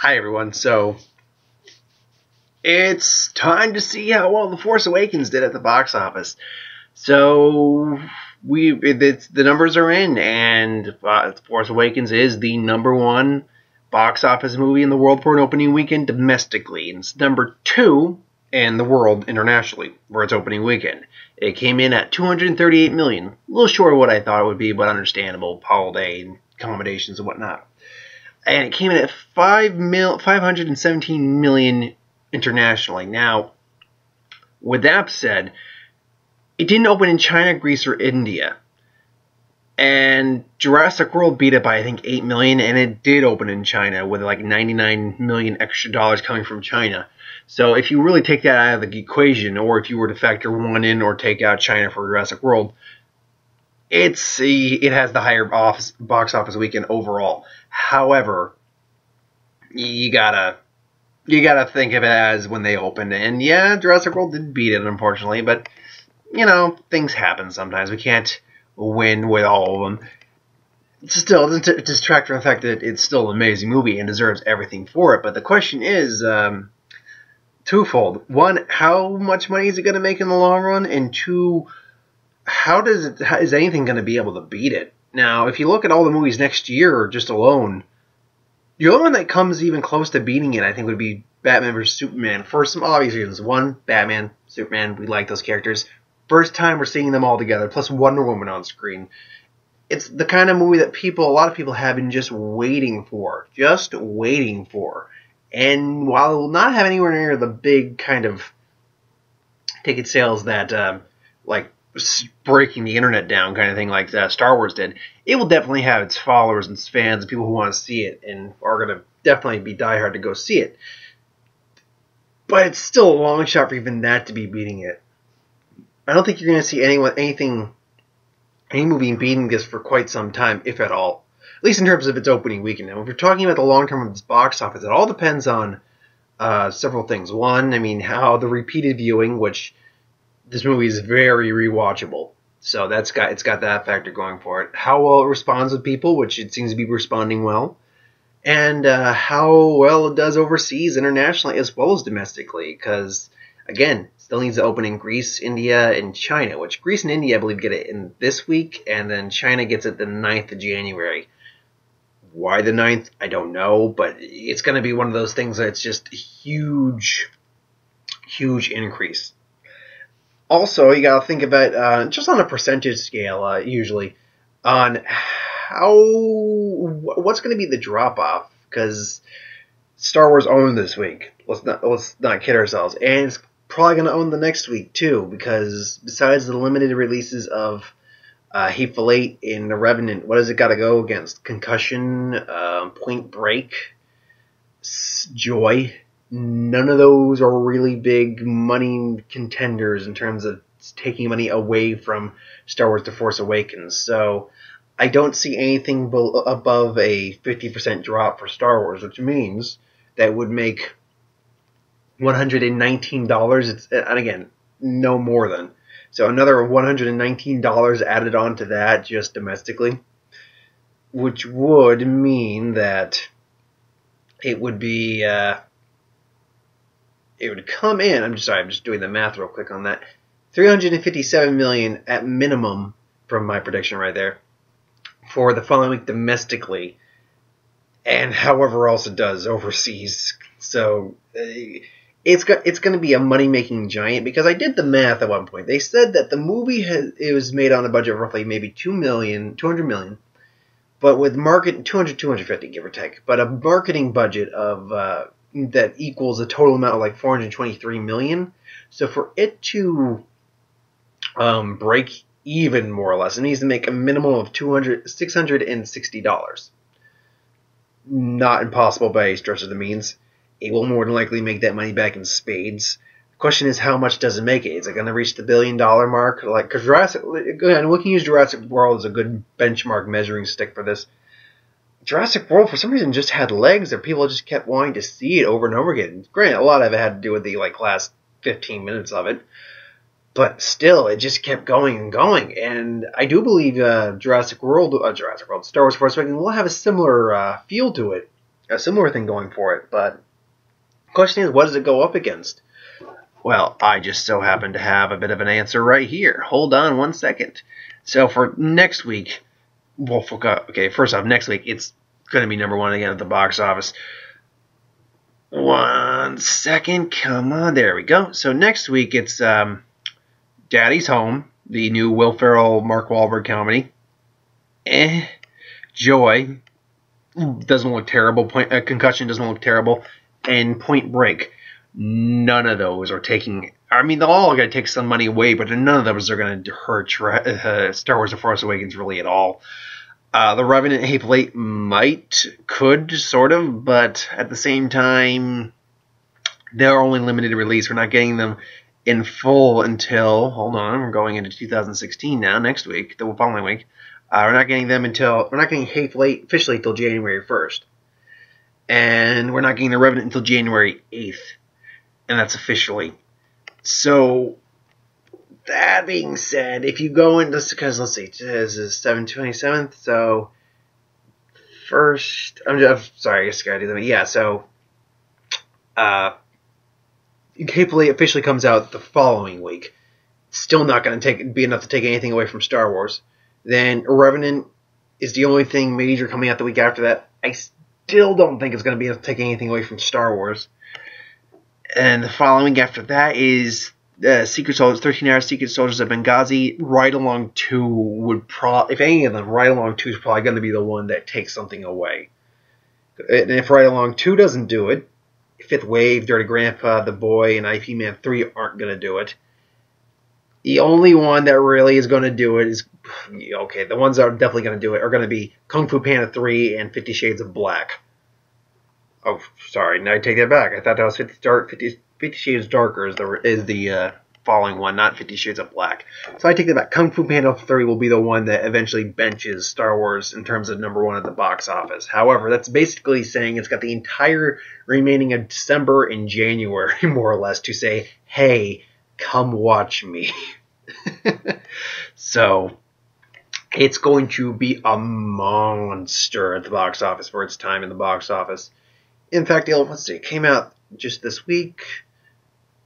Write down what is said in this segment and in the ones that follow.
Hi everyone. So it's time to see how well The Force Awakens did at the box office. So the numbers are in, and The Force Awakens is the #1 box office movie in the world for an opening weekend domestically. And it's #2 in the world internationally for its opening weekend. It came in at 238 million, a little short of what I thought it would be, but understandable, holiday and accommodations and whatnot. And it came in at 517 million internationally. Now, with that said, it didn't open in China, Greece, or India. And Jurassic World beat it by, I think, 8 million, and it did open in China with like 99 million extra dollars coming from China. So if you really take that out of the equation, or if you were to factor one in or take out China for Jurassic World, it has the higher box office weekend overall. However, you gotta think of it as when they opened. And yeah, Jurassic World did beat it, unfortunately, but you know, things happen sometimes. We can't win with all of them. Still, it doesn't distract from the fact that it's still an amazing movie and deserves everything for it. But the question is twofold. One, how much money is it going to make in the long run? And two, is anything going to be able to beat it? Now, if you look at all the movies next year just alone, the only one that comes even close to beating it, I think, would be Batman vs. Superman, for some obvious reasons. One, Batman, Superman, we like those characters. First time we're seeing them all together, plus Wonder Woman on screen. It's the kind of movie that a lot of people have been just waiting for. And while it will not have anywhere near the big kind of ticket sales that, like, breaking the internet down kind of thing like Star Wars did, it will definitely have its followers and its fans and people who want to see it and are going to definitely be diehard to go see it. But it's still a long shot for even that to be beating it. I don't think you're going to see any movie beating this for quite some time, if at all. At least in terms of its opening weekend. Now, if you're talking about the long term of its box office, it all depends on several things. One, I mean, how the repeated viewing, which this movie is very rewatchable, so it's got that factor going for it. How well it responds with people, which it seems to be responding well, and how well it does overseas, internationally, as well as domestically. Because again, still needs to open in Greece, India, and China. Which Greece and India, I believe, get it in this week, and then China gets it the 9th of January. Why the 9th? I don't know, but it's going to be one of those things that's just a huge increase. Also, you got to think about, just on a percentage scale, usually, on what's going to be the drop-off, because Star Wars owned this week. Let's not kid ourselves. And it's probably going to own the next week, too, because besides the limited releases of Hateful Eight and The Revenant, what has it got to go against? Concussion, Point Break, Joy. None of those are really big money contenders in terms of taking money away from Star Wars The Force Awakens. So I don't see anything above a 50% drop for Star Wars, which means that would make $119. And again, no more than. So another $119 added on to that just domestically, which would mean that it would be... it would come in, I'm just doing the math real quick on that, 357 million at minimum from my prediction right there for the following week domestically, and however else it does overseas. So it's going to be a money-making giant, because I did the math at one point. They said that the movie was made on a budget of roughly maybe 200 million, but with 250 give or take, but a marketing budget of that equals a total amount of like 423 million. So for it to break even, more or less, it needs to make a minimum of $660. Not impossible by a stretch of the means. It will more than likely make that money back in spades. The question is, how much does it make it? Is it going to reach the $1 billion mark? Like, because we can use Jurassic World as a good benchmark measuring stick for this. Jurassic World, for some reason, just had legs that people just kept wanting to see it over and over again. Granted, a lot of it had to do with the last 15 minutes of it, but still, it just kept going and going. And I do believe Star Wars Force Awakens will have a similar feel to it. a similar thing going for it. But the question is, what does it go up against? Well, I just so happen to have a bit of an answer right here. Hold on one second. So for next week, well, okay, first off, next week, it's going to be #1 again at the box office. 1 second, come on, there we go. So next week, it's Daddy's Home, the new Will Ferrell, Mark Wahlberg comedy. Joy, doesn't look terrible. Concussion doesn't look terrible. And Point Break. None of those are taking... I mean, they're all going to take some money away, but none of those are going to hurt Star Wars The Force Awakens really at all. The Revenant Hateful Eight could, sort of, but at the same time, they're only limited release. We're not getting them in full until... Hold on, we're going into 2016 now, next week, the following week. We're not getting them until... We're not getting Hateful Eight officially until January 1st. And we're not getting The Revenant until January 8th. And that's officially. So, that being said, if you go into... Because, let's see, this is 7/27th, so... First... sorry, I just gotta do that. Yeah, so... Hateful Eight officially comes out the following week. Still not going to be enough to take anything away from Star Wars. Then Revenant is the only thing major coming out the week after that. I still don't think it's going to be able to take anything away from Star Wars. And the following after that is Secret Soldiers, 13-Hour Secret Soldiers of Benghazi. Ride Along 2 would probably, if any of them, Ride Along 2 is probably going to be the one that takes something away. And if Ride Along 2 doesn't do it, Fifth Wave, Dirty Grandpa, The Boy, and IP Man 3 aren't going to do it. The only one that really is going to do it is, okay, the ones that are definitely going to do it are going to be Kung Fu Panda 3 and 50 Shades of Black. Oh, sorry, now I take that back. I thought that was 50 Shades Darker is the following one, not 50 Shades of Black. So I take that back. Kung Fu Panda 3 will be the one that eventually benches Star Wars in terms of #1 at the box office. However, that's basically saying it's got the entire remaining of December and January, more or less, to say, hey, come watch me. So, it's going to be a monster at the box office for its time in the box office. In fact, let's see, it came out just this week.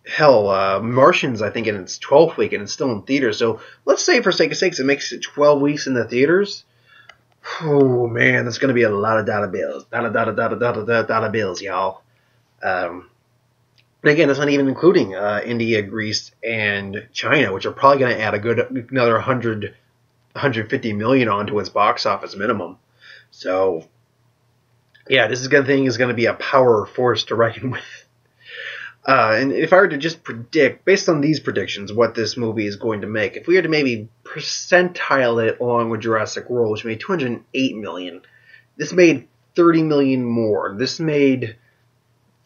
Hell, Martians, I think, in its 12th week, and it's still in theaters. So, let's say, for sake of sakes, it makes it 12 weeks in the theaters. Oh, man, that's going to be a lot of dollar bills. Dollar bills, y'all. And again, that's not even including India, Greece, and China, which are probably going to add another 150 million onto its box office minimum. So, yeah, this thing is going to be a power force to reckon with. And if I were to just predict, based on these predictions, what this movie is going to make, if we were to maybe percentile it along with Jurassic World, which made 208 million, this made 30 million more. This made...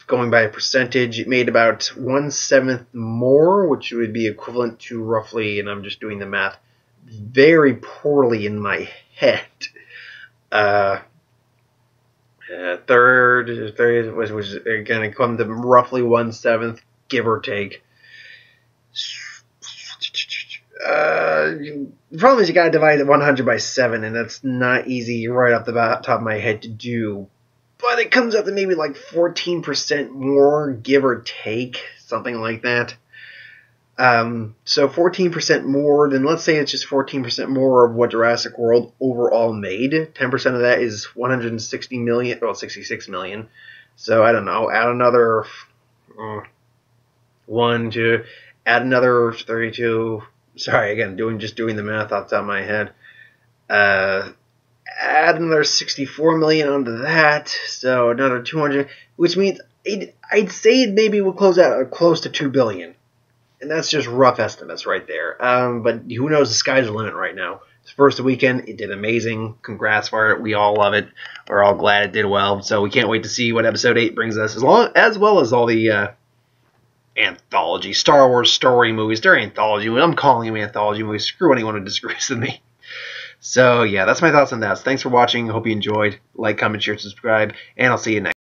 Going by a percentage, it made about 1/7 more, which would be equivalent to roughly, and I'm just doing the math very poorly in my head. Third was going to come to roughly 1/7, give or take. The problem is you got to divide 100 by 7, and that's not easy right off the top of my head to do. But it comes up to maybe like 14% more, give or take, something like that. So 14% more, then let's say it's just 14% more of what Jurassic World overall made. 10% of that is 160 million, well, 66 million. So I don't know, add another add another 32. Sorry, again, just doing the math off the top of my head. Add another 64 million onto that, so another 200, which means I'd say it maybe will close out close to 2 billion. And that's just rough estimates right there. But who knows, the sky's the limit right now. It's first weekend, it did amazing. Congrats for it. We all love it. We're all glad it did well. So we can't wait to see what episode 8 brings us, as well as all the anthology Star Wars story movies. They're anthology. I'm calling them anthology movies. Screw anyone who disagrees with me. So, yeah, that's my thoughts on that. So thanks for watching. Hope you enjoyed. Like, comment, share, subscribe, and I'll see you next time.